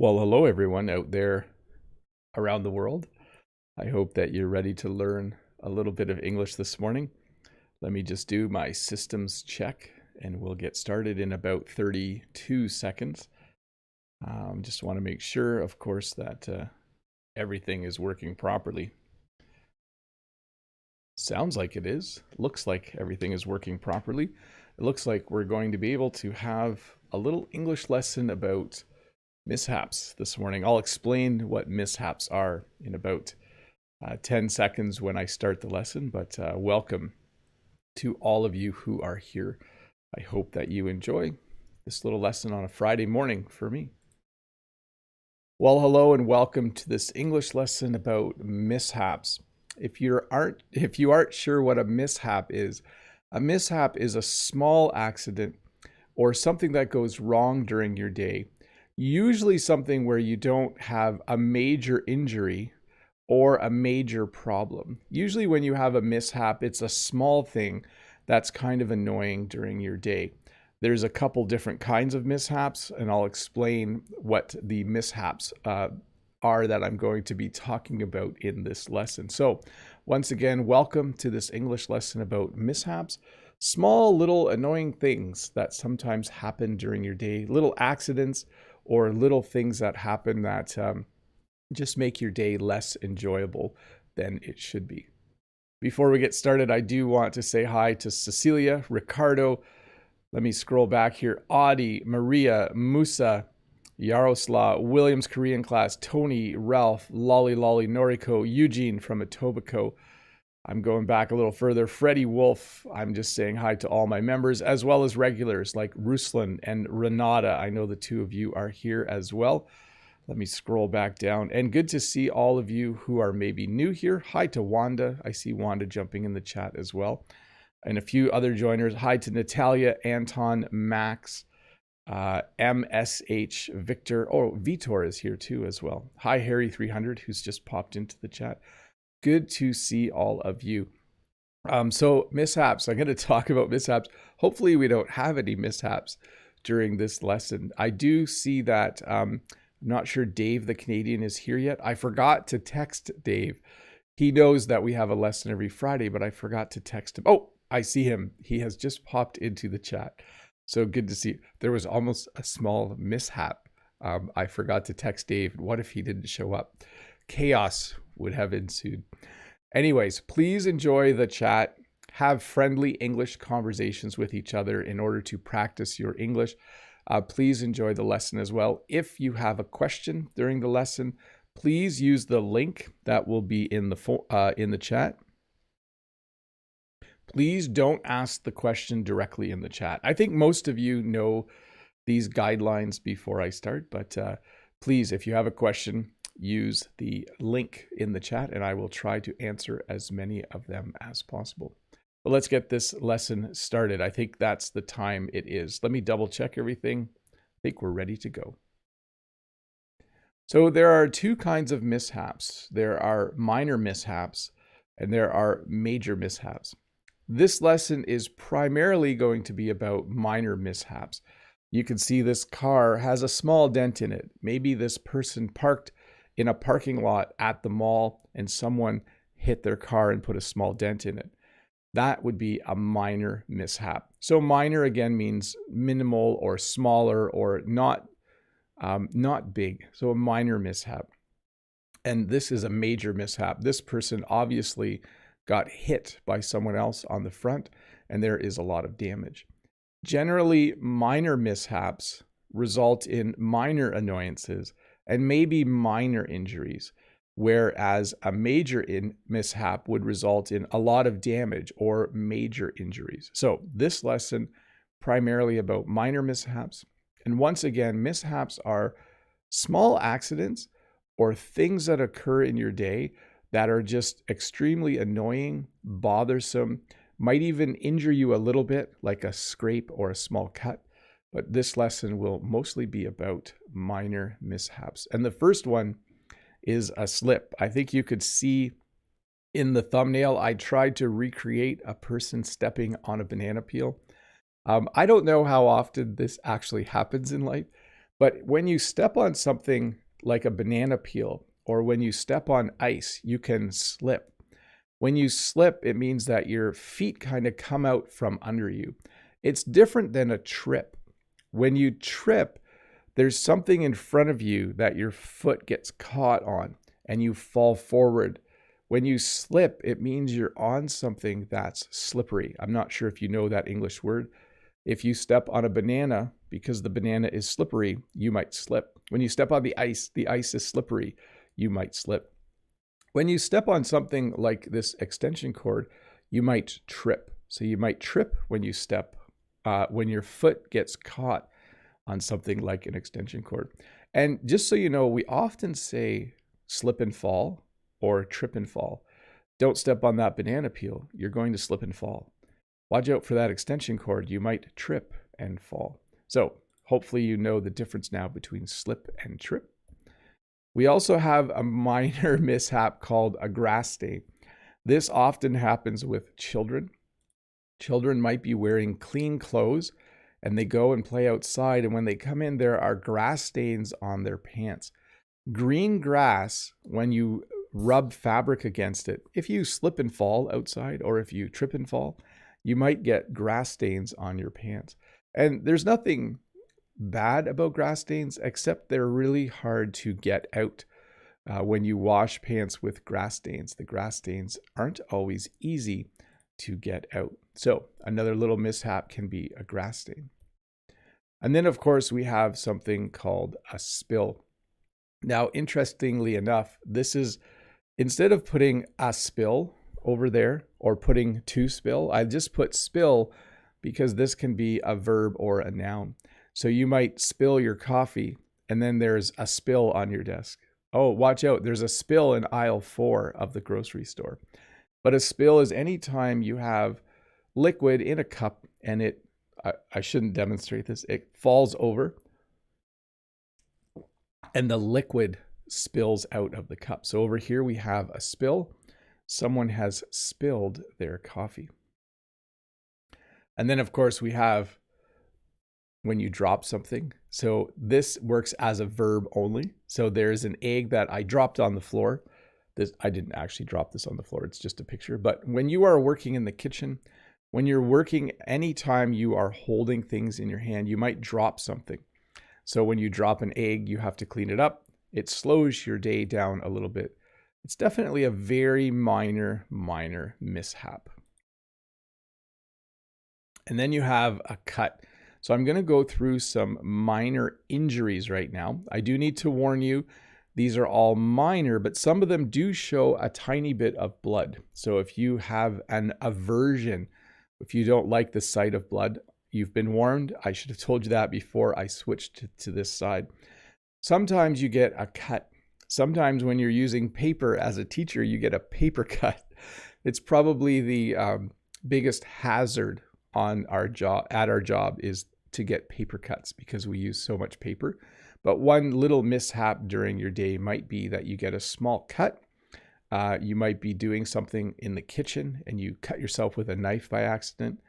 Well, hello everyone out there around the world. I hope that you're ready to learn a little bit of English this morning. Let me just do my systems check and we'll get started in about 32 seconds. Just want to make sure, of course, that everything is working properly. Sounds like it is. Looks like everything is working properly. It looks like we're going to be able to have a little English lesson about mishaps this morning. I'll explain what mishaps are in about 10 seconds when I start the lesson, but welcome to all of you who are here. I hope that you enjoy this little lesson on a Friday morning for me. Well, hello and welcome to this English lesson about mishaps. If you aren't sure what a mishap is a small accident or something that goes wrong during your day. Usually something where you don't have a major injury or a major problem. Usually when you have a mishap, it's a small thing that's kind of annoying during your day. There's a couple different kinds of mishaps, and I'll explain what the mishaps are that I'm going to be talking about in this lesson. So once again, welcome to this English lesson about mishaps. Small little annoying things that sometimes happen during your day, little accidents, or little things that happen that just make your day less enjoyable than it should be. Before we get started, I do want to say hi to Cecilia, Ricardo. Let me scroll back here. Audie, Maria, Musa, Yaroslav, Williams Korean class, Tony, Ralph, Lolly, Noriko, Eugene from Etobicoke. I'm going back a little further. Freddie Wolf, I'm just saying hi to all my members, as well as regulars like Ruslan and Renata. I know the two of you are here as well. Let me scroll back down. And good to see all of you who are maybe new here. Hi to Wanda. I see Wanda jumping in the chat as well. And a few other joiners. Hi to Natalia, Anton, Max, MSH, Victor. Oh, Vitor is here too as well. Hi, Harry300, who's just popped into the chat. Good to see all of you. So mishaps, I'm going to talk about mishaps. Hopefully we don't have any mishaps during this lesson. I do see that, I'm not sure Dave the Canadian is here yet. I forgot to text Dave. He knows that we have a lesson every Friday, but I forgot to text him. Oh, I see him. He has just popped into the chat. So good to see. There was almost a small mishap. I forgot to text Dave. What if he didn't show up? Chaos would have ensued. Anyways, please enjoy the chat. Have friendly English conversations with each other in order to practice your English. Please enjoy the lesson as well. If you have a question during the lesson, please use the link that will be in the chat. Please don't ask the question directly in the chat. I think most of you know these guidelines before I start, but please, if you have a question, use the link in the chat and I will try to answer as many of them as possible. But let's get this lesson started. I think that's the time it is. Let me double check everything. I think we're ready to go. So there are two kinds of mishaps. There are minor mishaps and there are major mishaps. This lesson is primarily going to be about minor mishaps. You can see this car has a small dent in it. Maybe this person parked in a parking lot at the mall and someone hit their car and put a small dent in it. That would be a minor mishap. So minor again means minimal or smaller or not big. So a minor mishap. And this is a major mishap. This person obviously got hit by someone else on the front and there is a lot of damage. Generally, minor mishaps result in minor annoyances and maybe minor injuries, whereas a major mishap would result in a lot of damage or major injuries. So this lesson primarily about minor mishaps. And once again, mishaps are small accidents or things that occur in your day that are just extremely annoying, bothersome, might even injure you a little bit, like a scrape or a small cut. But this lesson will mostly be about minor mishaps. And the first one is a slip. I think you could see in the thumbnail, I tried to recreate a person stepping on a banana peel. I don't know how often this actually happens in life, But when you step on something like a banana peel, or when you step on ice, you can slip. When you slip, it means that your feet kind of come out from under you. It's different than a trip. When you trip, there's something in front of you that your foot gets caught on and you fall forward. When you slip, it means you're on something that's slippery. I'm not sure if you know that English word. If you step on a banana, because the banana is slippery, you might slip. When you step on the ice is slippery, you might slip. When you step on something like this extension cord, you might trip. So you might trip when you step, when your foot gets caught on something like an extension cord. And just so you know, we often say slip and fall or trip and fall. Don't step on that banana peel. You're going to slip and fall. Watch out for that extension cord. You might trip and fall. So hopefully you know the difference now between slip and trip. We also have a minor mishap called a grass stain. This often happens with children. Children might be wearing clean clothes and they go and play outside, and when they come in, there are grass stains on their pants. Green grass, when you rub fabric against it, if you slip and fall outside or if you trip and fall, you might get grass stains on your pants. And there's nothing bad about grass stains, except they're really hard to get out. When you wash pants with grass stains, the grass stains aren't always easy to get out. So another little mishap can be a grass stain. And then of course we have something called a spill. Now, interestingly enough, this is, instead of putting a spill over there or putting to spill, I just put spill because this can be a verb or a noun. So you might spill your coffee and then there's a spill on your desk. Oh, watch out, there's a spill in aisle 4 of the grocery store. But a spill is any time you have liquid in a cup and it, I shouldn't demonstrate this, it falls over and the liquid spills out of the cup. So over here we have a spill. Someone has spilled their coffee. And then of course we have when you drop something. So this works as a verb only. So there's an egg that I dropped on the floor. I didn't actually drop this on the floor. It's just a picture. But when you are working in the kitchen, when you're working, anytime you are holding things in your hand, you might drop something. So when you drop an egg, you have to clean it up. It slows your day down a little bit. It's definitely a very minor mishap. And then you have a cut. So I'm going to go through some minor injuries right now. I do need to warn you, these are all minor, but some of them do show a tiny bit of blood. So if you have an aversion, if you don't like the sight of blood, you've been warned. I should have told you that before I switched to this side. Sometimes you get a cut. Sometimes when you're using paper as a teacher, you get a paper cut. It's probably the biggest hazard on our job, at our job, is to get paper cuts because we use so much paper. But one little mishap during your day might be that you get a small cut. You might be doing something in the kitchen and you cut yourself with a knife by accident,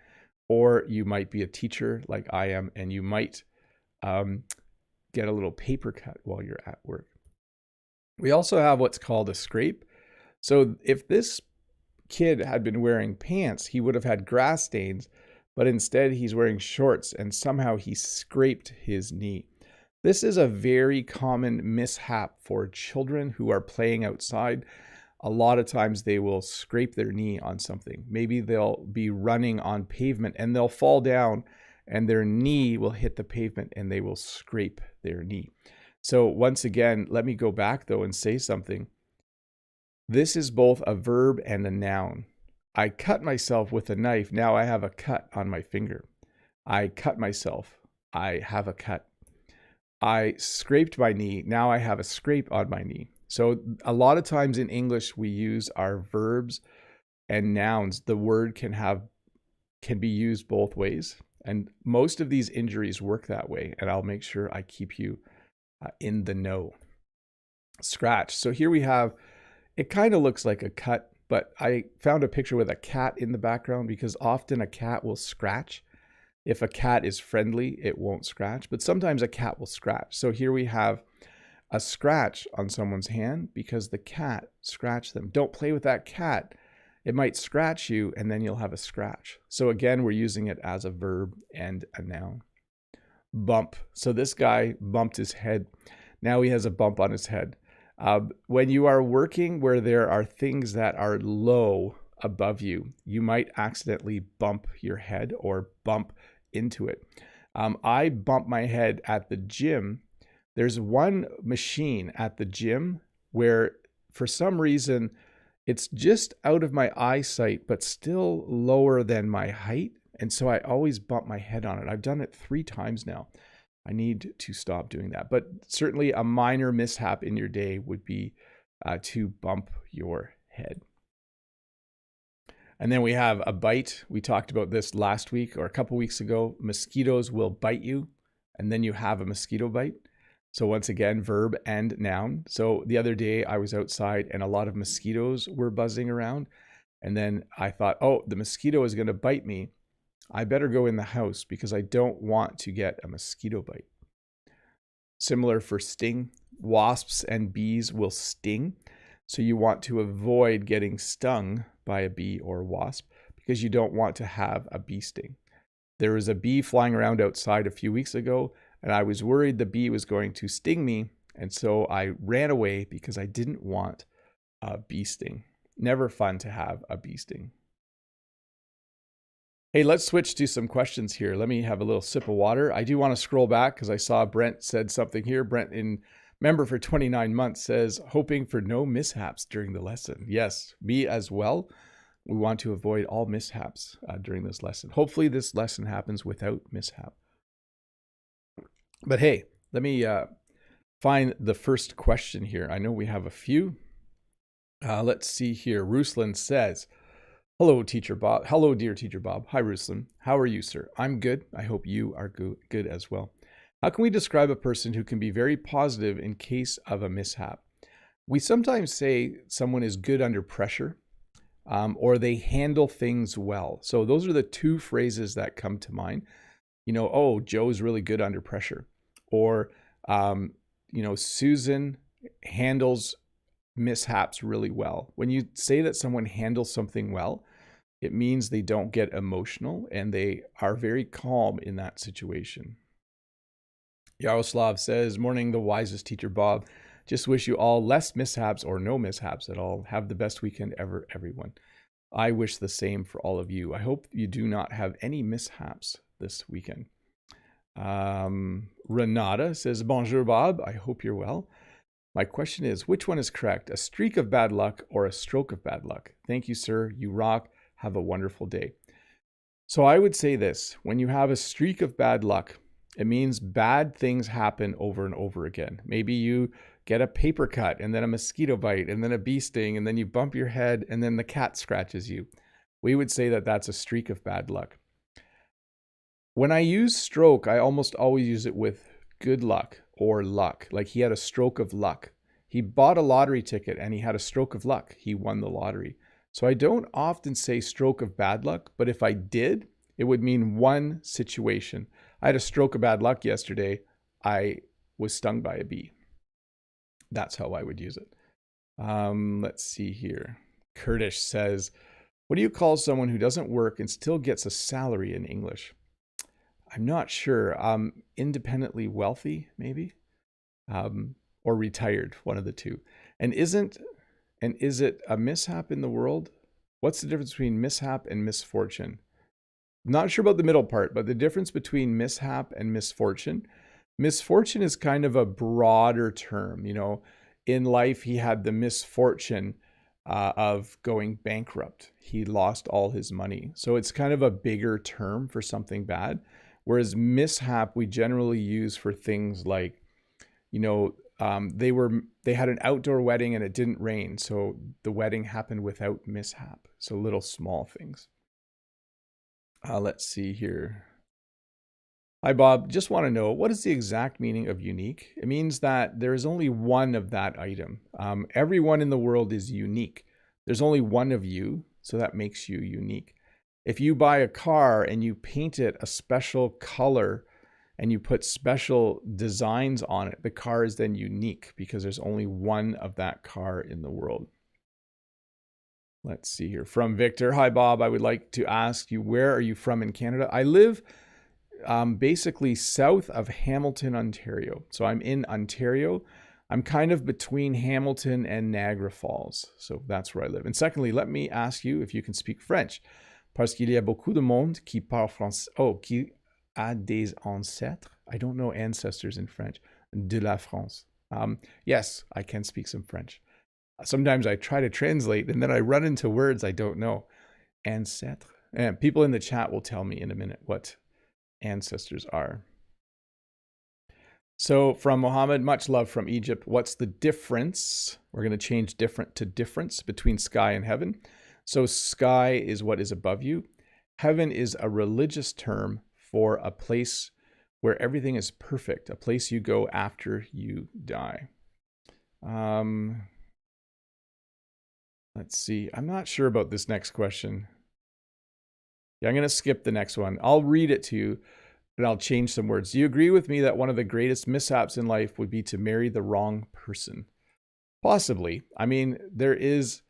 or you might be a teacher like I am and you might get a little paper cut while you're at work. We also have what's called a scrape. So if this kid had been wearing pants, he would have had grass stains, but instead he's wearing shorts and somehow he scraped his knee. This is a very common mishap for children who are playing outside. A lot of times they will scrape their knee on something. Maybe they'll be running on pavement and they'll fall down and their knee will hit the pavement and they will scrape their knee. So once again, let me go back though and say something. This is both a verb and a noun. I cut myself with a knife. Now I have a cut on my finger. I cut myself. I have a cut. I scraped my knee. Now I have a scrape on my knee. So a lot of times in English, we use our verbs and nouns. The word can be used both ways. And most of these injuries work that way. And I'll make sure I keep you in the know. Scratch. So here we have, it kind of looks like a cut, but I found a picture with a cat in the background because often a cat will scratch. If a cat is friendly, it won't scratch, but sometimes a cat will scratch. So here we have a scratch on someone's hand because the cat scratched them. Don't play with that cat. It might scratch you and then you'll have a scratch. So again, we're using it as a verb and a noun. Bump. So this guy bumped his head. Now he has a bump on his head. When you are working where there are things that are low above you, you might accidentally bump your head or bump into it. I bump my head at the gym. There's one machine at the gym where for some reason it's just out of my eyesight, but still lower than my height. And so I always bump my head on it. I've done it 3 times now. I need to stop doing that. But certainly a minor mishap in your day would be to bump your head. And then we have a bite. We talked about this last week or a couple weeks ago. Mosquitoes will bite you, and then you have a mosquito bite. So once again, verb and noun. So the other day I was outside and a lot of mosquitoes were buzzing around. And then I thought, oh, the mosquito is going to bite me. I better go in the house because I don't want to get a mosquito bite. Similar for sting. Wasps and bees will sting. So you want to avoid getting stung by a bee or a wasp because you don't want to have a bee sting. There was a bee flying around outside a few weeks ago, and I was worried the bee was going to sting me. And so I ran away because I didn't want a bee sting. Never fun to have a bee sting. Hey, let's switch to some questions here. Let me have a little sip of water. I do want to scroll back because I saw Brent said something here. Brent, member for 29 months, says, hoping for no mishaps during the lesson. Yes, me as well. We want to avoid all mishaps during this lesson. Hopefully this lesson happens without mishap. But hey, let me find the first question here. I know we have a few. Let's see here. Ruslan says, hello, Teacher Bob. Hello, dear Teacher Bob. Hi, Ruslan. How are you, sir? I'm good. I hope you are good as well. How can we describe a person who can be very positive in case of a mishap? We sometimes say someone is good under pressure, or they handle things well. So those are the 2 phrases that come to mind. You know, oh, Joe's really good under pressure. Or, you know, Susan handles mishaps really well. When you say that someone handles something well, it means they don't get emotional and they are very calm in that situation. Yaroslav says, morning, the wisest Teacher Bob. Just wish you all less mishaps or no mishaps at all. Have the best weekend ever, everyone. I wish the same for all of you. I hope you do not have any mishaps this weekend. Renata says, bonjour, Bob. I hope you're well. My question is, which one is correct? A streak of bad luck or a stroke of bad luck? Thank you, sir. You rock. Have a wonderful day. So I would say this, when you have a streak of bad luck, it means bad things happen over and over again. Maybe you get a paper cut and then a mosquito bite and then a bee sting and then you bump your head and then the cat scratches you. We would say that that's a streak of bad luck. When I use stroke, I almost always use it with good luck or luck. Like he had a stroke of luck. He bought a lottery ticket and he had a stroke of luck. He won the lottery. So I don't often say stroke of bad luck, but if I did, it would mean one situation. I had a stroke of bad luck yesterday. I was stung by a bee. That's how I would use it. Let's see here. Kurdish says, what do you call someone who doesn't work and still gets a salary in English? I'm not sure. Independently wealthy, maybe? Or retired, one of the two. And is it a mishap in the world? What's the difference between mishap and misfortune? I'm not sure about the middle part, but the difference between mishap and misfortune. Misfortune is kind of a broader term. You know, in life, he had the misfortune of going bankrupt. He lost all his money. So it's kind of a bigger term for something bad. Whereas mishap, we generally use for things like, you know, they had an outdoor wedding and it didn't rain. So the wedding happened without mishap. So little small things. Let's see here. Hi, Bob. Just want to know, what is the exact meaning of unique? It means that there is only one of that item. Everyone in the world is unique. There's only one of you, so that makes you unique. If you buy a car and you paint it a special color and you put special designs on it, the car is then unique because there's only one of that car in the world. Let's see here. From Victor. Hi, Bob. I would like to ask you, where are you from in Canada? I live basically south of Hamilton, Ontario. So I'm in Ontario. I'm kind of between Hamilton and Niagara Falls. So that's where I live. And secondly, let me ask you if you can speak French. Parce qu'il y a beaucoup de monde qui parle français. Oh, qui a des ancêtres. I don't know ancestors in French. De la France. Yes, I can speak some French. Sometimes I try to translate and then I run into words I don't know. Ancêtre. And people in the chat will tell me in a minute what ancestors are. So from Mohammed, much love from Egypt. What's the difference? We're going to change different to difference between sky and heaven. So sky is what is above you. Heaven is a religious term for a place where everything is perfect, a place you go after you die. Let's see. I'm not sure about this next question. Yeah, I'm going to skip the next one. I'll read it to you, and I'll change some words. Do you agree with me that one of the greatest mishaps in life would be to marry the wrong person? Possibly. I mean, there is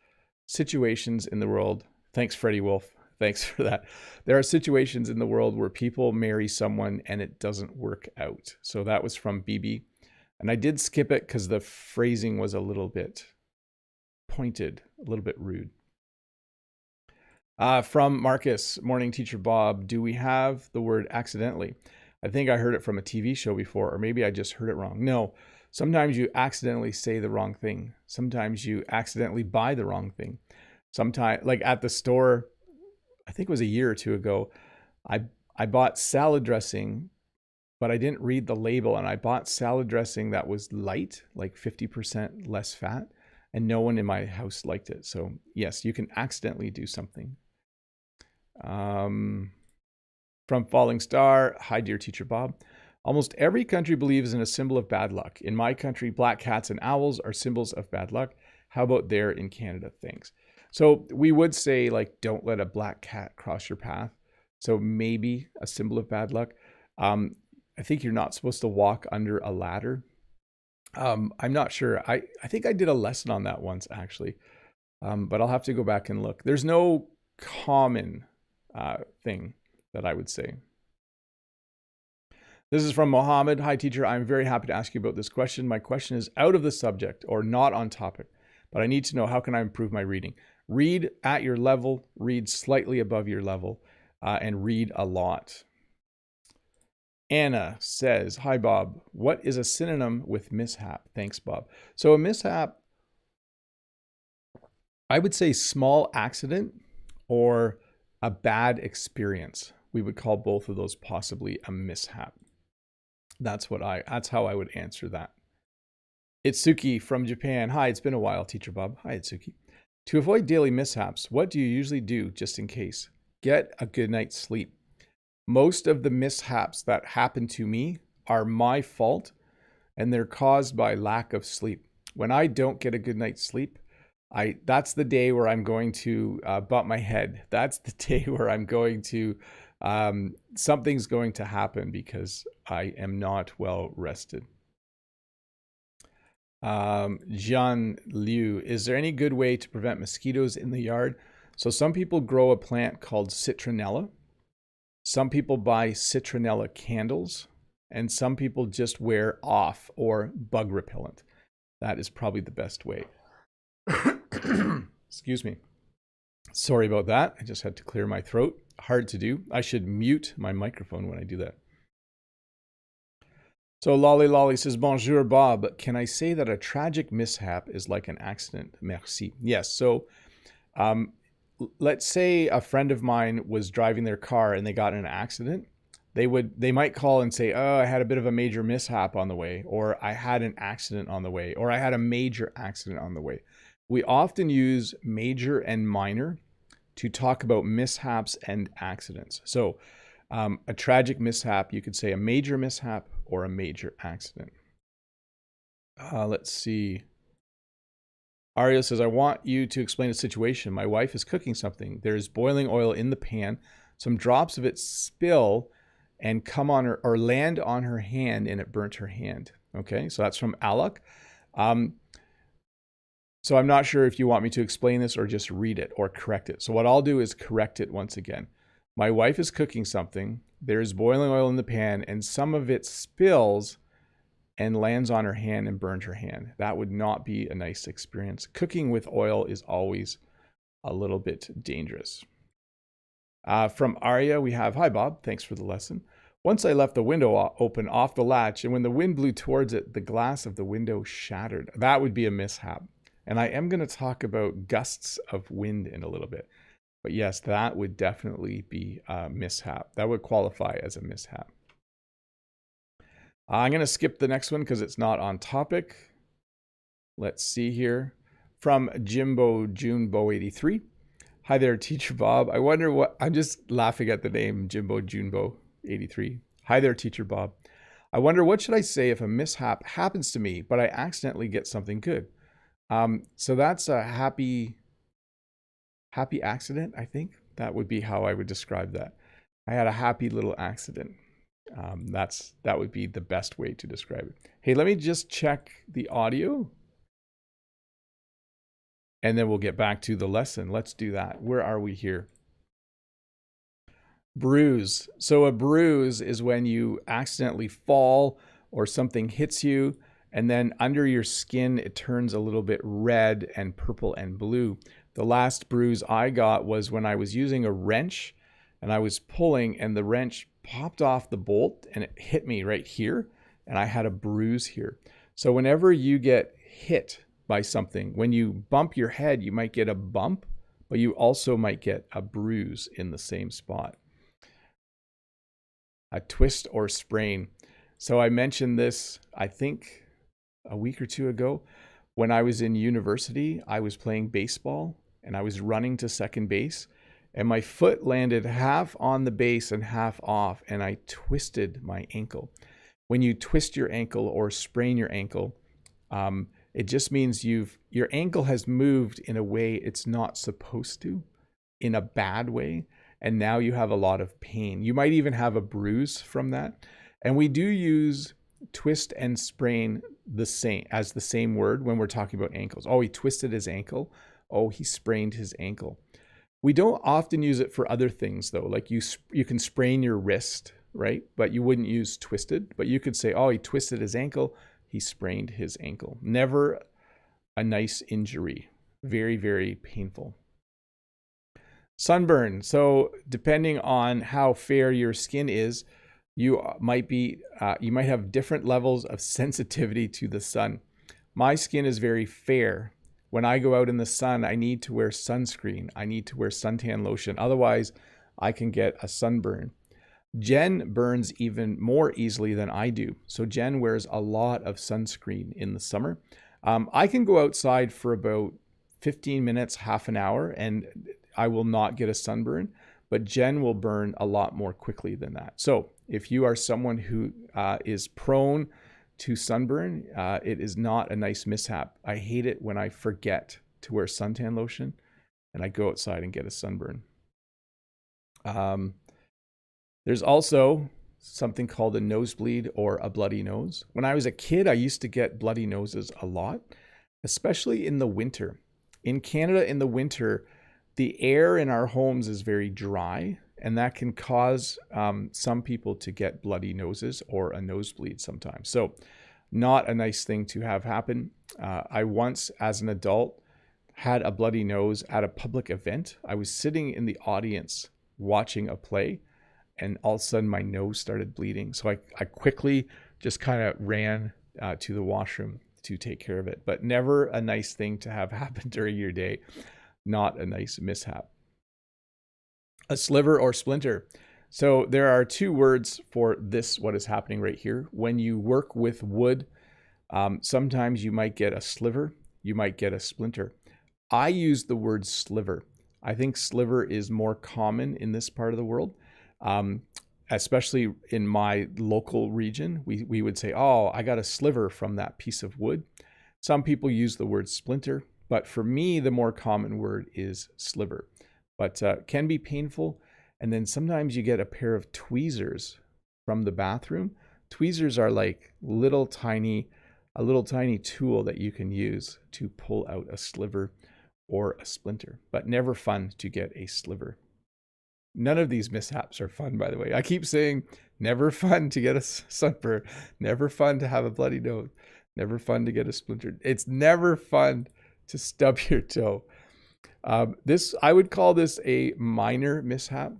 situations in the world. Thanks, Freddie Wolf. Thanks for that. There are situations in the world where people marry someone and it doesn't work out. So that was from BB. And I did skip it because the phrasing was a little bit pointed, a little bit rude. From Marcus, morning teacher Bob, do we have the word accidentally? I think I heard it from a TV show before, or maybe I just heard it wrong. No, sometimes you accidentally say the wrong thing. Sometimes you accidentally buy the wrong thing. Sometimes, like at the store, I think it was a year or two ago, I bought salad dressing, but I didn't read the label, and I bought salad dressing that was light, like 50% less fat, and no one in my house liked it. So yes, you can accidentally do something. From Falling Star, hi dear teacher Bob. Almost every country believes in a symbol of bad luck. In my country, black cats and owls are symbols of bad luck. How about there in Canada? Thanks. So we would say, like, don't let a black cat cross your path. So maybe a symbol of bad luck. I think you're not supposed to walk under a ladder. I'm not sure. I think I did a lesson on that once, actually. But I'll have to go back and look. There's no common thing that I would say. This is from Mohammed. Hi, teacher. I'm very happy to ask you about this question. My question is out of the subject or not on topic, but I need to know, how can I improve my reading? Read at your level, read slightly above your level, and read a lot. Anna says, hi, Bob. What is a synonym with mishap? Thanks, Bob. So a mishap, I would say small accident or a bad experience. We would call both of those possibly a mishap. That's how I would answer that. Itsuki from Japan. Hi, it's been a while, teacher Bob. Hi, Itsuki. To avoid daily mishaps, what do you usually do just in case? Get a good night's sleep. Most of the mishaps that happen to me are my fault, and they're caused by lack of sleep. When I don't get a good night's sleep, that's the day where I'm going to butt my head. That's the day where I'm going to, something's going to happen because I am not well rested. Jean Liu, is there any good way to prevent mosquitoes in the yard? So some people grow a plant called citronella. Some people buy citronella candles, and some people just wear off or bug repellent. That is probably the best way. Excuse me. Sorry about that. I just had to clear my throat. Hard to do. I should mute my microphone when I do that. So Lolly Lolly says, bonjour, Bob. Can I say that a tragic mishap is like an accident? Merci. Yes. So let's say a friend of mine was driving their car and they got in an accident. They might call and say, oh, I had a bit of a major mishap on the way, or I had an accident on the way, or I had a major accident on the way. We often use major and minor to talk about mishaps and accidents. So a tragic mishap, you could say a major mishap or a major accident. Let's see. Ario says, I want you to explain a situation. My wife is cooking something. There's boiling oil in the pan. Some drops of it spill and come on her or land on her hand, and it burnt her hand. Okay, so that's from Alok. So I'm not sure if you want me to explain this or just read it or correct it. So what I'll do is correct it once again. My wife is cooking something. There's boiling oil in the pan, and some of it spills and lands on her hand and burned her hand. That would not be a nice experience. Cooking with oil is always a little bit dangerous. From Arya, we have, hi Bob, thanks for the lesson. Once I left the window open off the latch, and when the wind blew towards it, the glass of the window shattered. That would be a mishap. And I am going to talk about gusts of wind in a little bit. But yes, that would definitely be a mishap. That would qualify as a mishap. I'm going to skip the next one because it's not on topic. Let's see here. From Jimbo Junebo 83. Hi there, Teacher Bob. I wonder what, I'm just laughing at the name Jimbo Junebo 83. Hi there, Teacher Bob. I wonder what should I say if a mishap happens to me, but I accidentally get something good. So that's a happy accident, I think. That would be how I would describe that. I had a happy little accident. That would be the best way to describe it. Hey, let me just check the audio. And then we'll get back to the lesson. Let's do that. Where are we here? Bruise. So a bruise is when you accidentally fall or something hits you, and then under your skin, it turns a little bit red and purple and blue. The last bruise I got was when I was using a wrench and I was pulling, and the wrench popped off the bolt and it hit me right here, and I had a bruise here. So whenever you get hit by something, when you bump your head, you might get a bump, but you also might get a bruise in the same spot. A twist or sprain. So I mentioned this, I think, a week or two ago. When I was in university, I was playing baseball and I was running to second base, and my foot landed half on the base and half off, and I twisted my ankle. When you twist your ankle or sprain your ankle, it just means your ankle has moved in a way it's not supposed to, in a bad way, and now you have a lot of pain. You might even have a bruise from that. And we do use twist and sprain the same word when we're talking about ankles. Oh, he twisted his ankle. Oh, he sprained his ankle. We don't often use it for other things though. Like you can sprain your wrist, right? But you wouldn't use twisted. But you could say, oh, he twisted his ankle. He sprained his ankle. Never a nice injury. Very, very painful. Sunburn. So depending on how fair your skin is, you might have different levels of sensitivity to the sun. My skin is very fair. When I go out in the sun, I need to wear sunscreen. I need to wear suntan lotion. Otherwise, I can get a sunburn. Jen burns even more easily than I do. So Jen wears a lot of sunscreen in the summer. I can go outside for about 15 minutes, half an hour, and I will not get a sunburn, but Jen will burn a lot more quickly than that. So if you are someone who is prone to sunburn, it is not a nice mishap. I hate it when I forget to wear suntan lotion and I go outside and get a sunburn. There's also something called a nosebleed or a bloody nose. When I was a kid, I used to get bloody noses a lot, especially in the winter. In Canada, in the winter, the air in our homes is very dry, and that can cause some people to get bloody noses or a nosebleed sometimes. So not a nice thing to have happen. I once, as an adult, had a bloody nose at a public event. I was sitting in the audience watching a play, and all of a sudden my nose started bleeding. So I quickly just kind of ran to the washroom to take care of it. But never a nice thing to have happen during your day. Not a nice mishap. A sliver or splinter. So there are two words for this, what is happening right here. When you work with wood, sometimes you might get a sliver, you might get a splinter. I use the word sliver. I think sliver is more common in this part of the world, especially in my local region. We would say, oh, I got a sliver from that piece of wood. Some people use the word splinter. But for me, the more common word is sliver, but can be painful. And then sometimes you get a pair of tweezers from the bathroom. Tweezers are like a little tiny tool that you can use to pull out a sliver or a splinter, but never fun to get a sliver. None of these mishaps are fun, by the way. I keep saying never fun to get a sunburn, never fun to have a bloody nose, never fun to get a splinter. It's never fun to stub your toe. I would call this a minor mishap.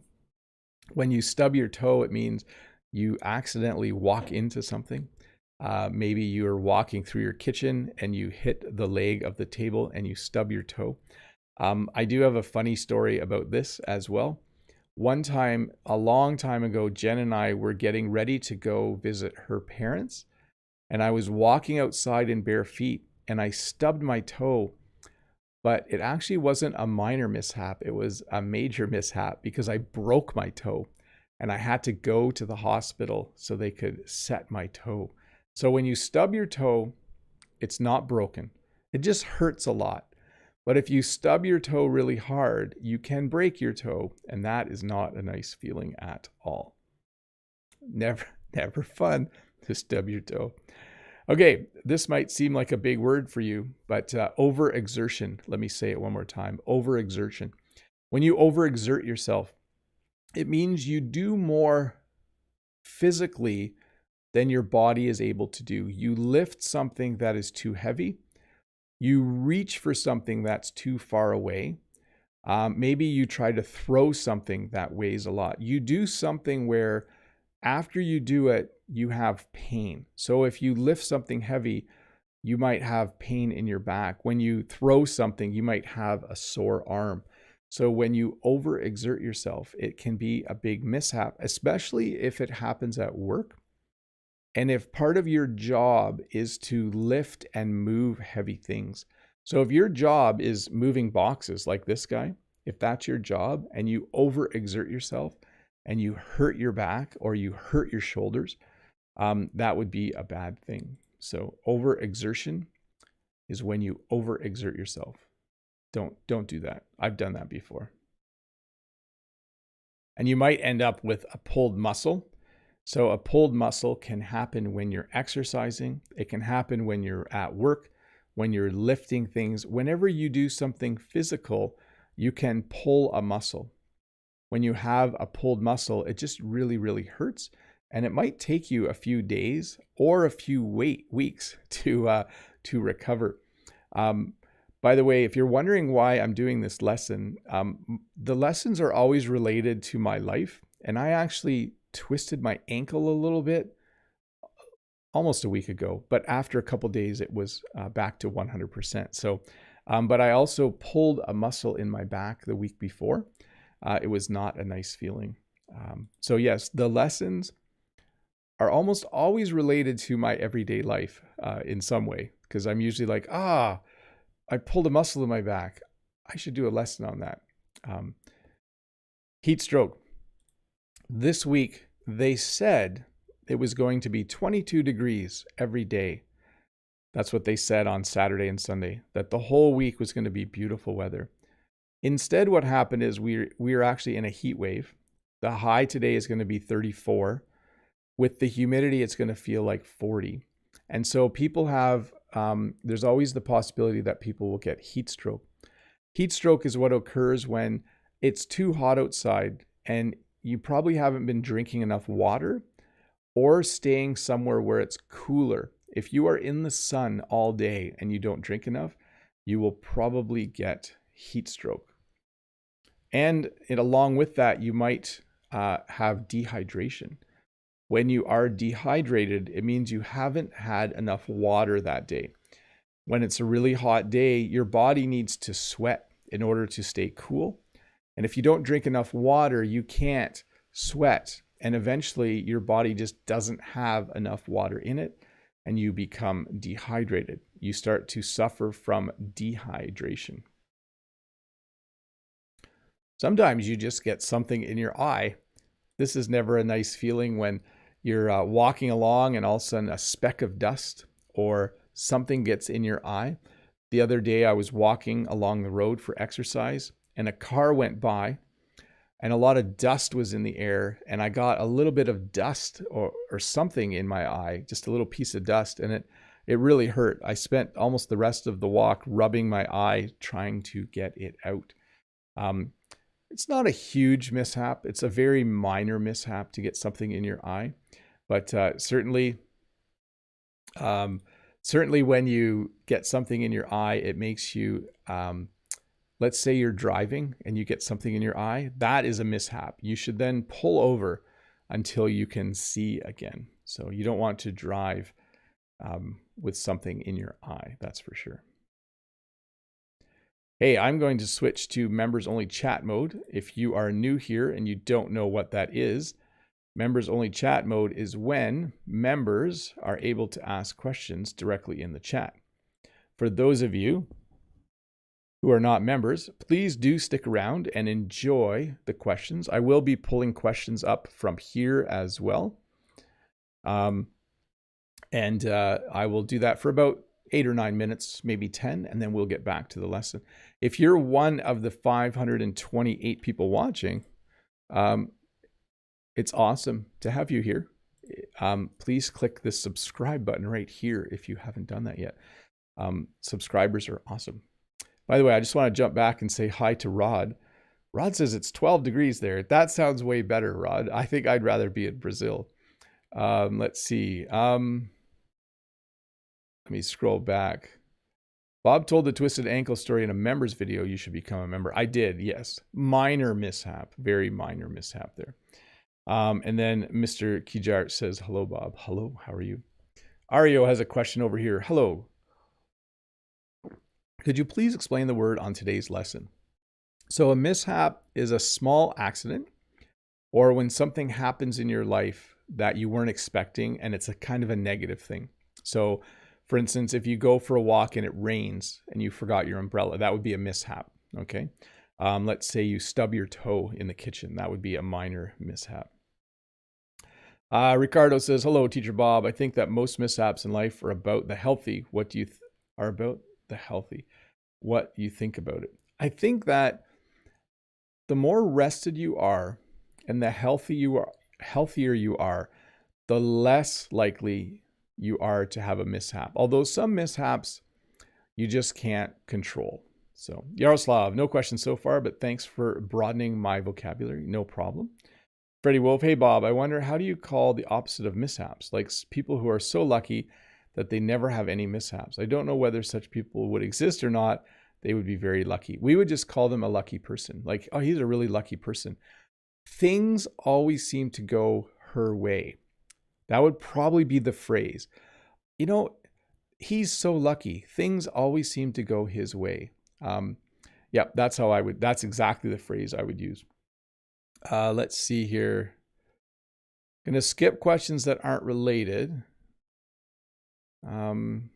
When you stub your toe, it means you accidentally walk into something. Maybe you're walking through your kitchen and you hit the leg of the table and you stub your toe. I do have a funny story about this as well. One time, a long time ago, Jen and I were getting ready to go visit her parents, and I was walking outside in bare feet and I stubbed my toe, but it actually wasn't a minor mishap. It was a major mishap because I broke my toe and I had to go to the hospital so they could set my toe. So when you stub your toe, it's not broken. It just hurts a lot. But if you stub your toe really hard, you can break your toe, and that is not a nice feeling at all. Never fun to stub your toe. Okay, this might seem like a big word for you, but overexertion. Let me say it one more time. Overexertion. When you overexert yourself, it means you do more physically than your body is able to do. You lift something that is too heavy. You reach for something that's too far away. Maybe you try to throw something that weighs a lot. You do something where after you do it, you have pain. So if you lift something heavy, you might have pain in your back. When you throw something, you might have a sore arm. So when you overexert yourself, it can be a big mishap, especially if it happens at work. And if part of your job is to lift and move heavy things. So if your job is moving boxes like this guy, if that's your job and you overexert yourself and you hurt your back or you hurt your shoulders, that would be a bad thing. So overexertion is when you overexert yourself. Don't do that. I've done that before. And you might end up with a pulled muscle. So a pulled muscle can happen when you're exercising. It can happen when you're at work, when you're lifting things. Whenever you do something physical, you can pull a muscle. When you have a pulled muscle, it just really, really hurts. And it might take you a few days or a few weeks to recover. By the way, if you're wondering why I'm doing this lesson, the lessons are always related to my life. And I actually twisted my ankle a little bit almost a week ago, but after a couple days, it was back to 100%. So, but I also pulled a muscle in my back the week before. It was not a nice feeling. So yes, the lessons are almost always related to my everyday life in some way, because I'm usually like, I pulled a muscle in my back. I should do a lesson on that. Heat stroke. This week, they said it was going to be 22 degrees every day. That's what they said on Saturday and Sunday, that the whole week was going to be beautiful weather. Instead, what happened is we're actually in a heat wave. The high today is going to be 34. With the humidity, it's going to feel like 40. And so people have, there's always the possibility that people will get heat stroke. Heat stroke is what occurs when it's too hot outside and you probably haven't been drinking enough water or staying somewhere where it's cooler. If you are in the sun all day and you don't drink enough, you will probably get heat stroke. And along with that, you might have dehydration. When you are dehydrated, it means you haven't had enough water that day. When it's a really hot day, your body needs to sweat in order to stay cool. And if you don't drink enough water, you can't sweat. And eventually your body just doesn't have enough water in it and you become dehydrated. You start to suffer from dehydration. Sometimes you just get something in your eye. This is never a nice feeling when you're walking along and all of a sudden a speck of dust or something gets in your eye. The other day I was walking along the road for exercise and a car went by and a lot of dust was in the air, and I got a little bit of dust or something in my eye, just a little piece of dust, and it really hurt. I spent almost the rest of the walk rubbing my eye trying to get it out. It's not a huge mishap. It's a very minor mishap to get something in your eye, but certainly when you get something in your eye, it makes you, let's say you're driving and you get something in your eye, that is a mishap. You should then pull over until you can see again. So you don't want to drive with something in your eye, that's for sure. Hey, I'm going to switch to members only chat mode. If you are new here and you don't know what that is, members only chat mode is when members are able to ask questions directly in the chat. For those of you who are not members, please do stick around and enjoy the questions. I will be pulling questions up from here as well. I will do that for about 8 or 9 minutes, maybe 10, and then we'll get back to the lesson. If you're one of the 528 people watching, it's awesome to have you here. Please click the subscribe button right here if you haven't done that yet. Subscribers are awesome. By the way, I just want to jump back and say hi to Rod. Rod says it's 12 degrees there. That sounds way better, Rod. I think I'd rather be in Brazil. Let's see. Let me scroll back. Bob told the twisted ankle story in a members video. You should become a member. I did, yes. Minor mishap, very minor mishap there. And then Mr. Kijart says, hello, Bob. Hello, how are you? Ario has a question over here. Hello. Could you please explain the word on today's lesson? So a mishap is a small accident or when something happens in your life that you weren't expecting and it's a kind of a negative thing. So for instance, if you go for a walk and it rains and you forgot your umbrella, that would be a mishap, okay? Let's say you stub your toe in the kitchen. That would be a minor mishap. Ricardo says, hello, Teacher Bob. I think that most mishaps in life are about the healthy. What do you are about the healthy? What you think about it? I think that the more rested you are and the healthier you are, the less likely you are to have a mishap. Although some mishaps you just can't control. So Yaroslav, no questions so far, but thanks for broadening my vocabulary. No problem. Freddie Wolf, hey Bob, I wonder how do you call the opposite of mishaps? Like people who are so lucky that they never have any mishaps. I don't know whether such people would exist or not. They would be very lucky. We would just call them a lucky person. Like, oh, he's a really lucky person. Things always seem to go her way. That would probably be the phrase. You know, he's so lucky. Things always seem to go his way. Yeah, that's exactly the phrase I would use. Let's see here. I'm going to skip questions that aren't related. And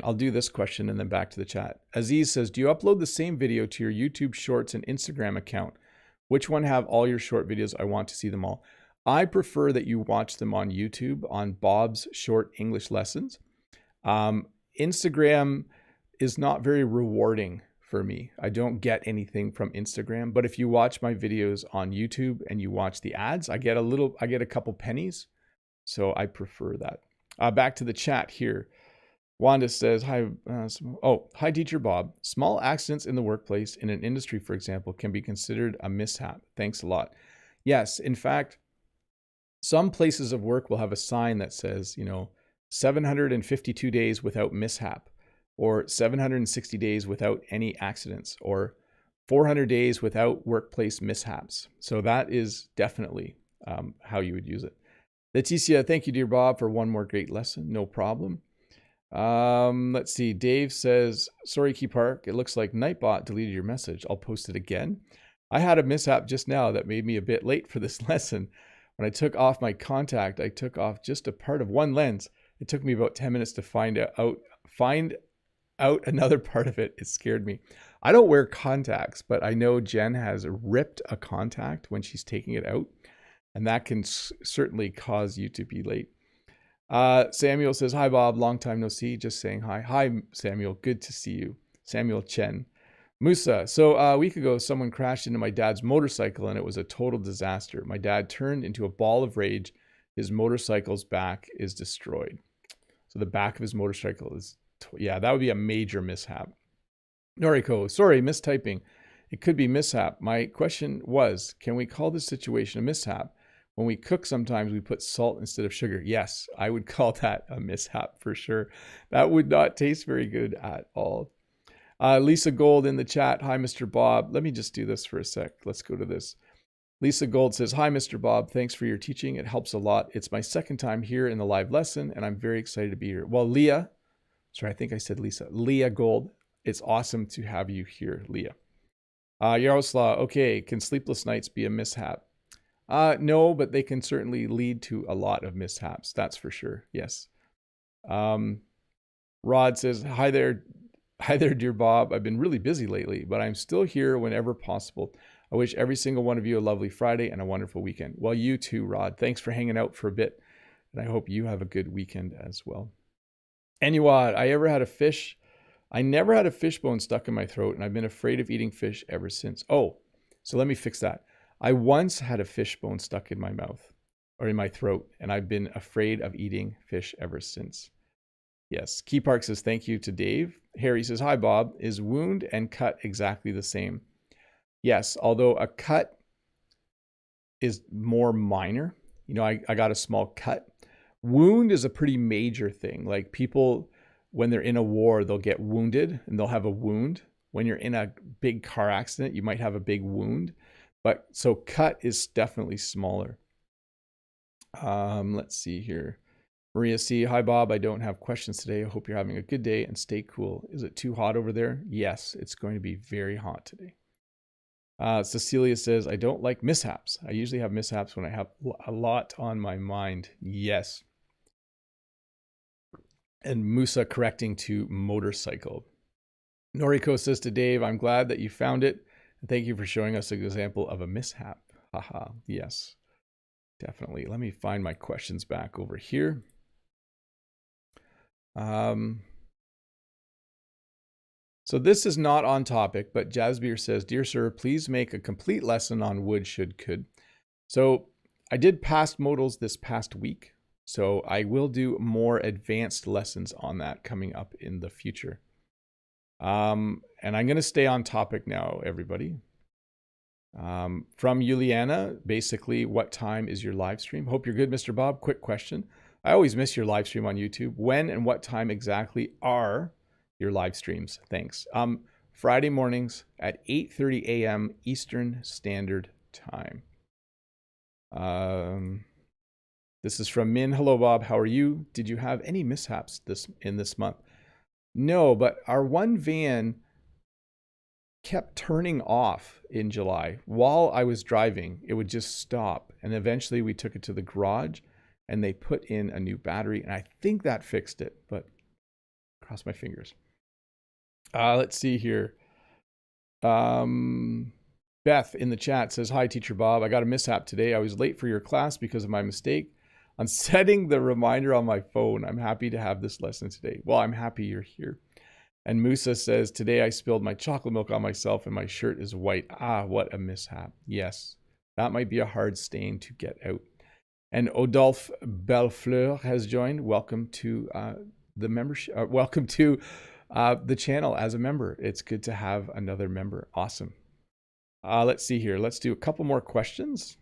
I'll do this question and then back to the chat. Aziz says, do you upload the same video to your YouTube Shorts and Instagram account? Which one have all your short videos? I want to see them all. I prefer that you watch them on YouTube on Bob's Short English Lessons. Instagram is not very rewarding for me. I don't get anything from Instagram, but if you watch my videos on YouTube and you watch the ads, I get a couple pennies. So I prefer that. Back to the chat here. Wanda says, hi, hi Teacher Bob. Small accidents in the workplace in an industry, for example, can be considered a mishap. Thanks a lot. Yes, in fact, some places of work will have a sign that says, 752 days without mishap, or 760 days without any accidents, or 400 days without workplace mishaps. So that is definitely how you would use it. Leticia, thank you, dear Bob, for one more great lesson. No problem. Let's see. Dave says, sorry, Key Park. It looks like Nightbot deleted your message. I'll post it again. I had a mishap just now that made me a bit late for this lesson. When I took off my contact, I took off just a part of one lens. It took me about 10 minutes to find out another part of it. It scared me. I don't wear contacts, but I know Jen has ripped a contact when she's taking it out, and that can certainly cause you to be late. Samuel says, hi, Bob. Long time no see. Just saying hi. Hi, Samuel. Good to see you. Samuel Chen. Musa. So a week ago, someone crashed into my dad's motorcycle and it was a total disaster. My dad turned into a ball of rage. His motorcycle's back is destroyed. So the back of his motorcycle is, yeah, that would be a major mishap. Noriko, sorry, mistyping. It could be mishap. My question was, can we call this situation a mishap? When we cook, sometimes we put salt instead of sugar. Yes, I would call that a mishap for sure. That would not taste very good at all. Lisa Gold in the chat. Hi, Mr. Bob. Let me just do this for a sec. Let's go to this. Lisa Gold says, hi, Mr. Bob. Thanks for your teaching. It helps a lot. It's my second time here in the live lesson, and I'm very excited to be here. Well, Leah, sorry, I think I said Lisa. Leah Gold, it's awesome to have you here, Leah. Yaroslav, okay, can sleepless nights be a mishap? No, but they can certainly lead to a lot of mishaps. That's for sure. Yes. Rod says, hi there, dear Bob. I've been really busy lately, but I'm still here whenever possible. I wish every single one of you a lovely Friday and a wonderful weekend. Well, you too, Rod. Thanks for hanging out for a bit, and I hope you have a good weekend as well. Enuad, I never had a fish bone stuck in my throat, and I've been afraid of eating fish ever since. Oh, so let me fix that. I once had a fish bone stuck in my mouth or in my throat, and I've been afraid of eating fish ever since. Yes. Key Park says, thank you to Dave. Harry says, hi, Bob. Is wound and cut exactly the same? Yes, although a cut is more minor. You know, I got a small cut. Wound is a pretty major thing. Like people, when they're in a war, they'll get wounded and they'll have a wound. When you're in a big car accident, you might have a big wound. But so cut is definitely smaller. Let's see here. Maria C. Hi, Bob. I don't have questions today. I hope you're having a good day and stay cool. Is it too hot over there? Yes, it's going to be very hot today. Cecilia says, I don't like mishaps. I usually have mishaps when I have a lot on my mind. Yes. And Musa correcting to motorcycle. Noriko says to Dave, I'm glad that you found it. And thank you for showing us an example of a mishap. Haha. Yes, definitely. Let me find my questions back over here. So this is not on topic, but Jasbir says, Dear sir, please make a complete lesson on would, should, could. So I did past modals this past week. So I will do more advanced lessons on that coming up in the future. And I'm going to stay on topic now, everybody. From Juliana, basically, what time is your live stream? Hope you're good, Mr. Bob. Quick question. I always miss your live stream on YouTube. When and what time exactly are your live streams? Thanks. Friday mornings at 8:30 a.m. Eastern Standard Time. This is from Min. Hello, Bob. How are you? Did you have any mishaps in this month? No, but our one van kept turning off in July. While I was driving, it would just stop. And eventually we took it to the garage and they put in a new battery. And I think that fixed it, but cross my fingers. Let's see here. Beth in the chat says, hi, Teacher Bob. I got a mishap today. I was late for your class because of my mistake on setting the reminder on my phone. I'm happy to have this lesson today. Well, I'm happy you're here. And Musa says, today I spilled my chocolate milk on myself and my shirt is white. Ah, what a mishap. Yes, that might be a hard stain to get out. And Odolphe Bellefleur has joined. Welcome to the membership. Welcome to the channel as a member. It's good to have another member. Awesome. Let's see here. Let's do a couple more questions.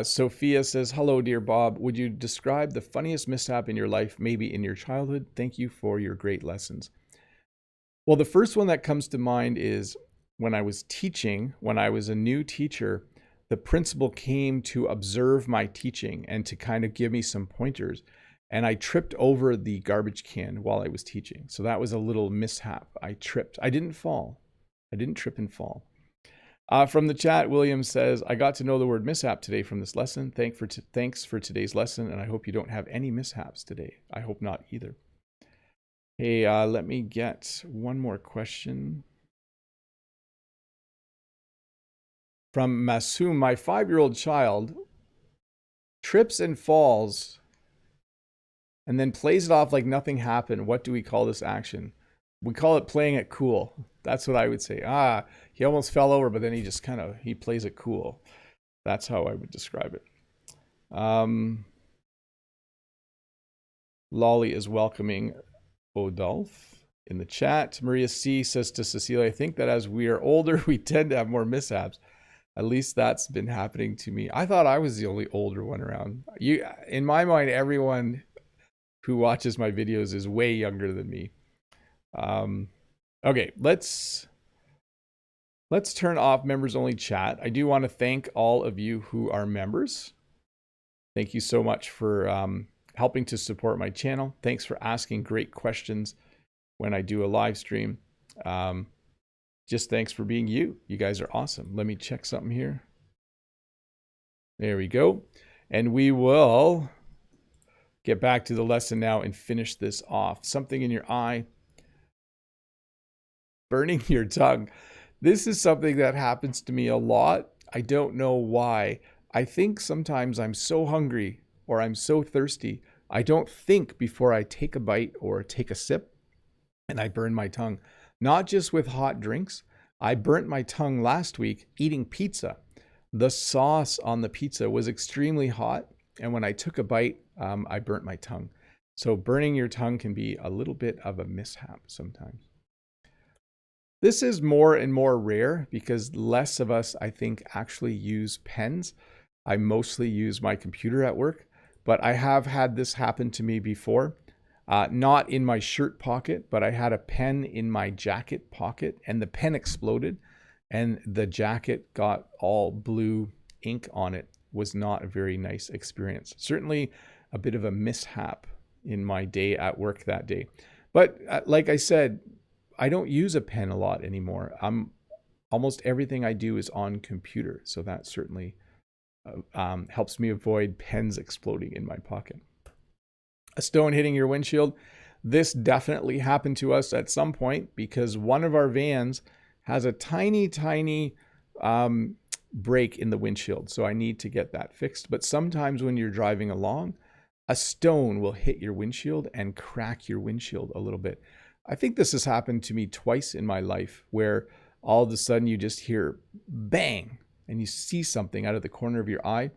Sophia says, hello, dear Bob. Would you describe the funniest mishap in your life, maybe in your childhood? Thank you for your great lessons. Well, the first one that comes to mind is when I was teaching, when I was a new teacher, the principal came to observe my teaching and to kind of give me some pointers. And I tripped over the garbage can while I was teaching. So that was a little mishap. I tripped. I didn't fall. I didn't trip and fall. From the chat, William says, I got to know the word mishap today from this lesson. Thanks for today's lesson, and I hope you don't have any mishaps today. I hope not either. Hey, let me get one more question. From Masoom, my 5-year-old child trips and falls and then plays it off like nothing happened. What do we call this action? We call it playing it cool. That's what I would say. He almost fell over, but then he just he plays it cool. That's how I would describe it. Lolly is welcoming Odolph in the chat. Maria C says to Cecilia, I think that as we are older, we tend to have more mishaps. At least that's been happening to me. I thought I was the only older one around. In my mind, everyone who watches my videos is way younger than me. Okay, let's turn off members only chat. I do want to thank all of you who are members. Thank you so much for helping to support my channel. Thanks for asking great questions when I do a live stream. Just thanks for being you. You guys are awesome. Let me check something here. There we go. And we will get back to the lesson now and finish this off. Something in your eye. Burning your tongue. This is something that happens to me a lot. I don't know why. I think sometimes I'm so hungry or I'm so thirsty, I don't think before I take a bite or take a sip, and I burn my tongue. Not just with hot drinks. I burnt my tongue last week eating pizza. The sauce on the pizza was extremely hot, and when I took a bite, I burnt my tongue. So burning your tongue can be a little bit of a mishap sometimes. This is more and more rare because less of us, I think, actually use pens. I mostly use my computer at work, but I have had this happen to me before. Not in my shirt pocket, but I had a pen in my jacket pocket and the pen exploded and the jacket got all blue ink on it. Was not a very nice experience. Certainly a bit of a mishap in my day at work that day. But like I said, I don't use a pen a lot anymore. Almost everything I do is on computer. So that certainly helps me avoid pens exploding in my pocket. A stone hitting your windshield. This definitely happened to us at some point because one of our vans has a tiny break in the windshield. So I need to get that fixed. But sometimes when you're driving along, a stone will hit your windshield and crack your windshield a little bit. I think this has happened to me twice in my life where all of a sudden you just hear bang and you see something out of the corner of your eye.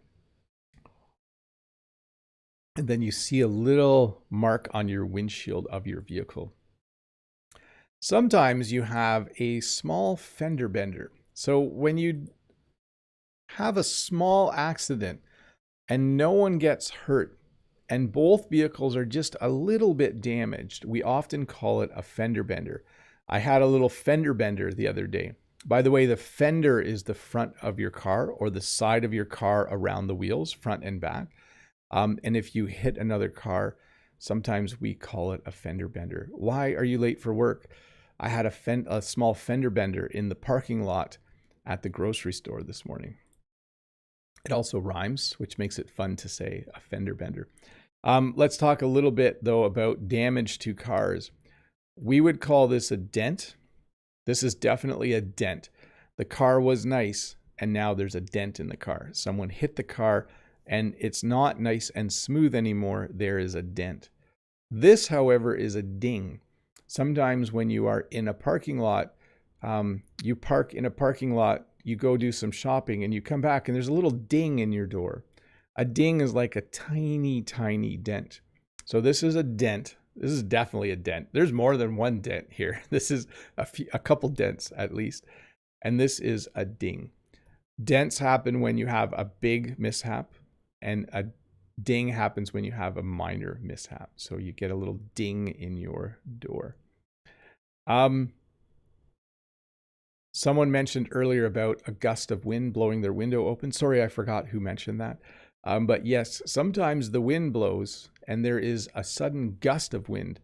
And then you see a little mark on your windshield of your vehicle. Sometimes you have a small fender bender. So when you have a small accident and no one gets hurt and both vehicles are just a little bit damaged, we often call it a fender bender. I had a little fender bender the other day. By the way, the fender is the front of your car or the side of your car around the wheels, front and back. And if you hit another car, sometimes we call it a fender bender. Why are you late for work? I had a small fender bender in the parking lot at the grocery store this morning. It also rhymes, which makes it fun to say a fender bender. Let's talk a little bit, though, about damage to cars. We would call this a dent. This is definitely a dent. The car was nice, and now there's a dent in the car. Someone hit the car, and it's not nice and smooth anymore. There is a dent. This, however, is a ding. Sometimes when you are in a parking lot, you park in a parking lot, you go do some shopping, and you come back, and there's a little ding in your door. A ding is like a tiny dent. So this is a dent. This is definitely a dent. There's more than one dent here. This is a couple dents at least. And this is a ding. Dents happen when you have a big mishap, and a ding happens when you have a minor mishap. So you get a little ding in your door. Someone mentioned earlier about a gust of wind blowing their window open. Sorry, I forgot who mentioned that. But yes, sometimes the wind blows and there is a sudden gust of wind.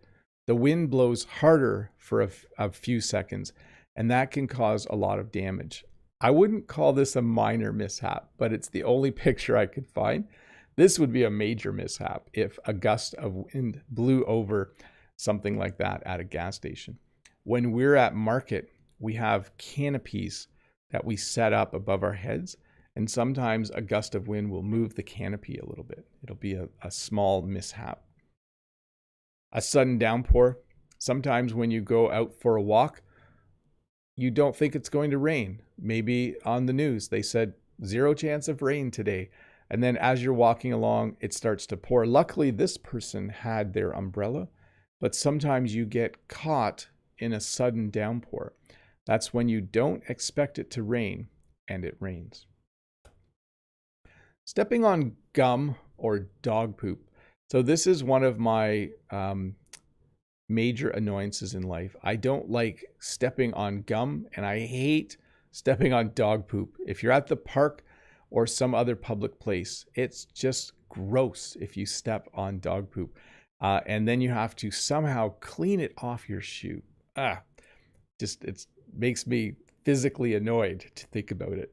The wind blows harder for a few seconds, and that can cause a lot of damage. I wouldn't call this a minor mishap, but it's the only picture I could find. This would be a major mishap if a gust of wind blew over something like that at a gas station. When we're at market, we have canopies that we set up above our heads. and sometimes a gust of wind will move the canopy a little bit. It'll be a small mishap. A sudden downpour. Sometimes when you go out for a walk, you don't think it's going to rain. Maybe on the news they said 0 chance of rain today. And then as you're walking along, it starts to pour. Luckily, this person had their umbrella, but sometimes you get caught in a sudden downpour. That's when you don't expect it to rain, and it rains. Stepping on gum or dog poop. So this is one of my major annoyances in life. I don't like stepping on gum, and I hate stepping on dog poop. If you're at the park or some other public place, it's just gross if you step on dog poop. And then you have to somehow clean it off your shoe. It makes me physically annoyed to think about it.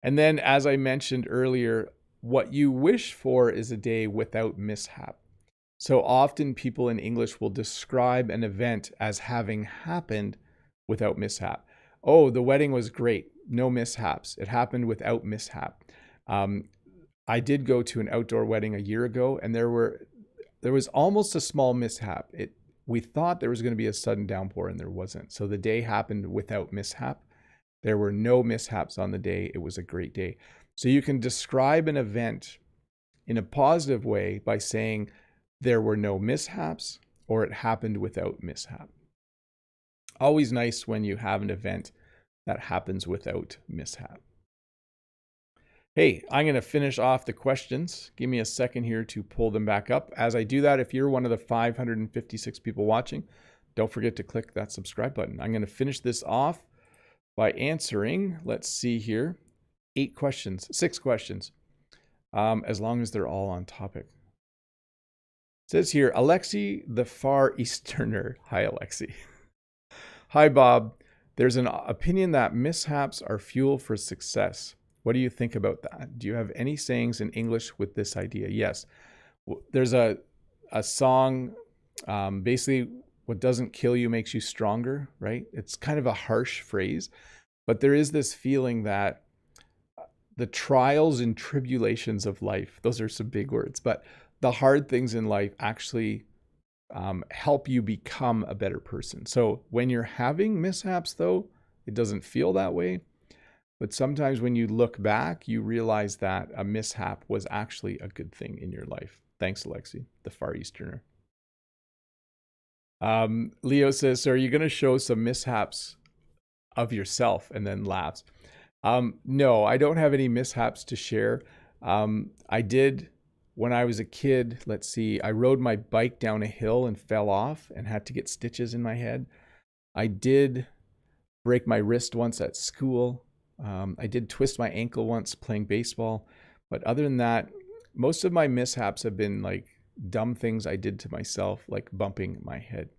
And then, as I mentioned earlier, what you wish for is a day without mishap. So often people in English will describe an event as having happened without mishap. Oh, the wedding was great. No mishaps. It happened without mishap. I did go to an outdoor wedding a year ago, and there was almost a small mishap. We thought there was going to be a sudden downpour, and there wasn't. So the day happened without mishap. There were no mishaps on the day. It was a great day. So you can describe an event in a positive way by saying there were no mishaps or it happened without mishap. Always nice when you have an event that happens without mishap. Hey, I'm going to finish off the questions. Give me a second here to pull them back up. As I do that, if you're one of the 556 people watching, don't forget to click that subscribe button. I'm going to finish this off by answering, let's see here, 6 questions, as long as they're all on topic. It says here, Alexi the Far Easterner. Hi, Alexi. Hi, Bob. There's an opinion that mishaps are fuel for success. What do you think about that? Do you have any sayings in English with this idea? Yes. There's a song, basically, what doesn't kill you makes you stronger, right? It's kind of a harsh phrase, but there is this feeling that the trials and tribulations of life, those are some big words, but the hard things in life actually help you become a better person. So when you're having mishaps, though, it doesn't feel that way. But sometimes when you look back, you realize that a mishap was actually a good thing in your life. Thanks, Alexi, the Far Easterner. Leo says, so are you going to show some mishaps of yourself? And then laughs. No, I don't have any mishaps to share. I did when I was a kid. Let's see, I rode my bike down a hill and fell off and had to get stitches in my head. I did break my wrist once at school. I did twist my ankle once playing baseball. But other than that, most of my mishaps have been like dumb things I did to myself, like bumping my head.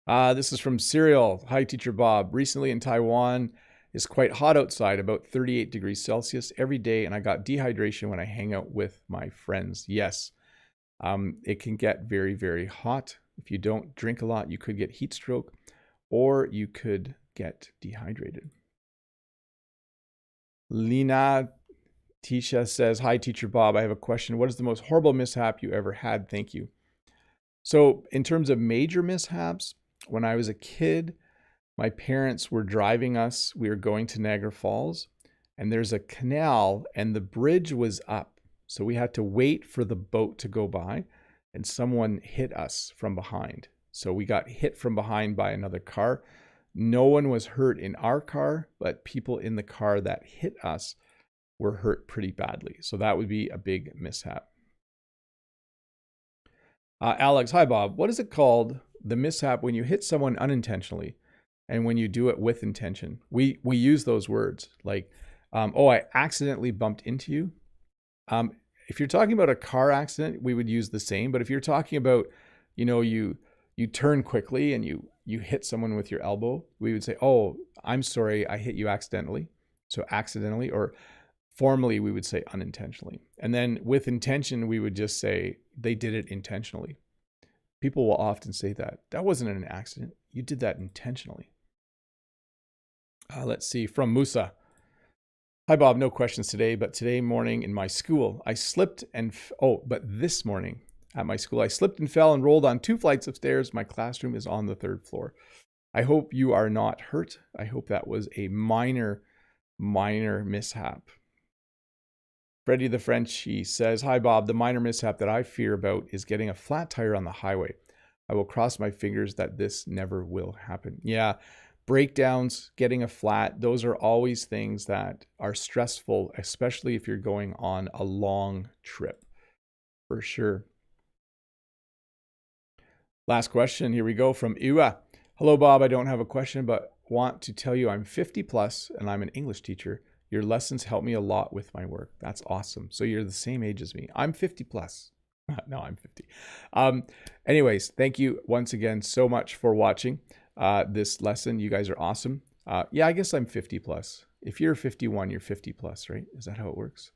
This is from Serial. Hi, Teacher Bob. Recently in Taiwan, it's quite hot outside, about 38 degrees Celsius every day, and I got dehydration when I hang out with my friends. Yes, it can get very, very hot. If you don't drink a lot, you could get heat stroke, or you could get dehydrated. Lina Tisha says, hi, Teacher Bob. I have a question. What is the most horrible mishap you ever had? Thank you. So in terms of major mishaps, when I was a kid, my parents were driving us. We were going to Niagara Falls, and there's a canal, and the bridge was up. So we had to wait for the boat to go by, and someone hit us from behind. So we got hit from behind by another car. No one was hurt in our car, but people in the car that hit us were hurt pretty badly. So that would be a big mishap. Alex, hi, Bob. What is it called, the mishap when you hit someone unintentionally and when you do it with intention? We use those words like, oh, I accidentally bumped into you. If you're talking about a car accident, we would use the same. But if you're talking about, you turn quickly and you hit someone with your elbow, we would say, oh, I'm sorry, I hit you accidentally. So accidentally, or formally, we would say unintentionally. And then with intention, we would just say they did it intentionally. People will often say that. That wasn't an accident. You did that intentionally. Let's see, from Musa. Hi, Bob. No questions today, but today morning in my school, I slipped and, but this morning at my school, I slipped and fell and rolled on 2 flights of stairs. My classroom is on the 3rd floor. I hope you are not hurt. I hope that was a minor mishap. Freddie the Frenchie says, hi, Bob. The minor mishap that I fear about is getting a flat tire on the highway. I will cross my fingers that this never will happen. Yeah, breakdowns, getting a flat, those are always things that are stressful, especially if you're going on a long trip, for sure. Last question, here we go from Iwa. Hello, Bob. I don't have a question, but want to tell you I'm 50 plus and I'm an English teacher. Your lessons help me a lot with my work. That's awesome. So you're the same age as me. I'm 50 plus. No, I'm 50. Anyways, thank you once again so much for watching this lesson. You guys are awesome. Yeah, I guess I'm 50 plus. If you're 51, you're 50 plus, right? Is that how it works?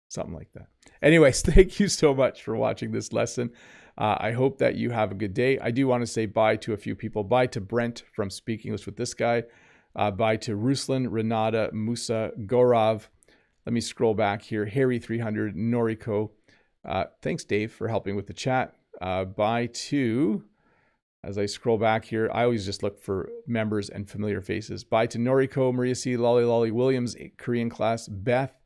Something like that. Anyways, thank you so much for watching this lesson. I hope that you have a good day. I do want to say bye to a few people. Bye to Brent from Speak English with This Guy. Bye to Ruslan, Renata, Musa, Gaurav. Let me scroll back here. Harry300, Noriko. Thanks, Dave, for helping with the chat. Bye to, as I scroll back here, I always just look for members and familiar faces. Bye to Noriko, Maria C, Lolly Williams, Korean class, Beth,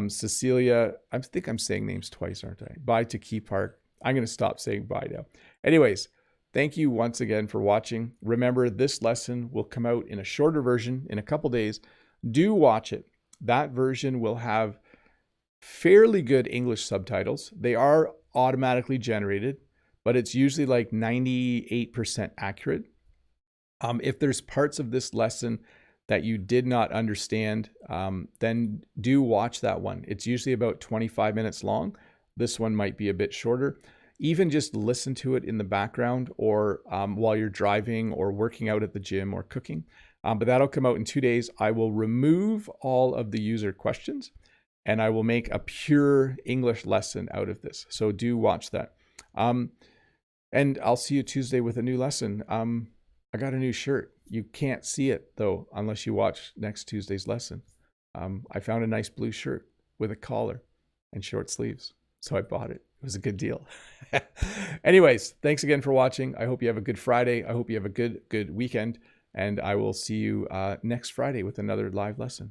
Cecilia. I think I'm saying names twice, aren't I? Bye to Key Park. I'm going to stop saying bye now. Anyways, thank you once again for watching. Remember, this lesson will come out in a shorter version in a couple days. Do watch it. That version will have fairly good English subtitles. They are automatically generated, but it's usually like 98% accurate. If there's parts of this lesson that you did not understand, then do watch that one. It's usually about 25 minutes long. This one might be a bit shorter. Even just listen to it in the background or while you're driving or working out at the gym or cooking. But that'll come out in 2 days. I will remove all of the user questions and I will make a pure English lesson out of this. So do watch that. And I'll see you Tuesday with a new lesson. I got a new shirt. You can't see it though, unless you watch next Tuesday's lesson. I found a nice blue shirt with a collar and short sleeves. So I bought it. It was a good deal. Anyways, thanks again for watching. I hope you have a good Friday. I hope you have a good weekend. And I will see you next Friday with another live lesson.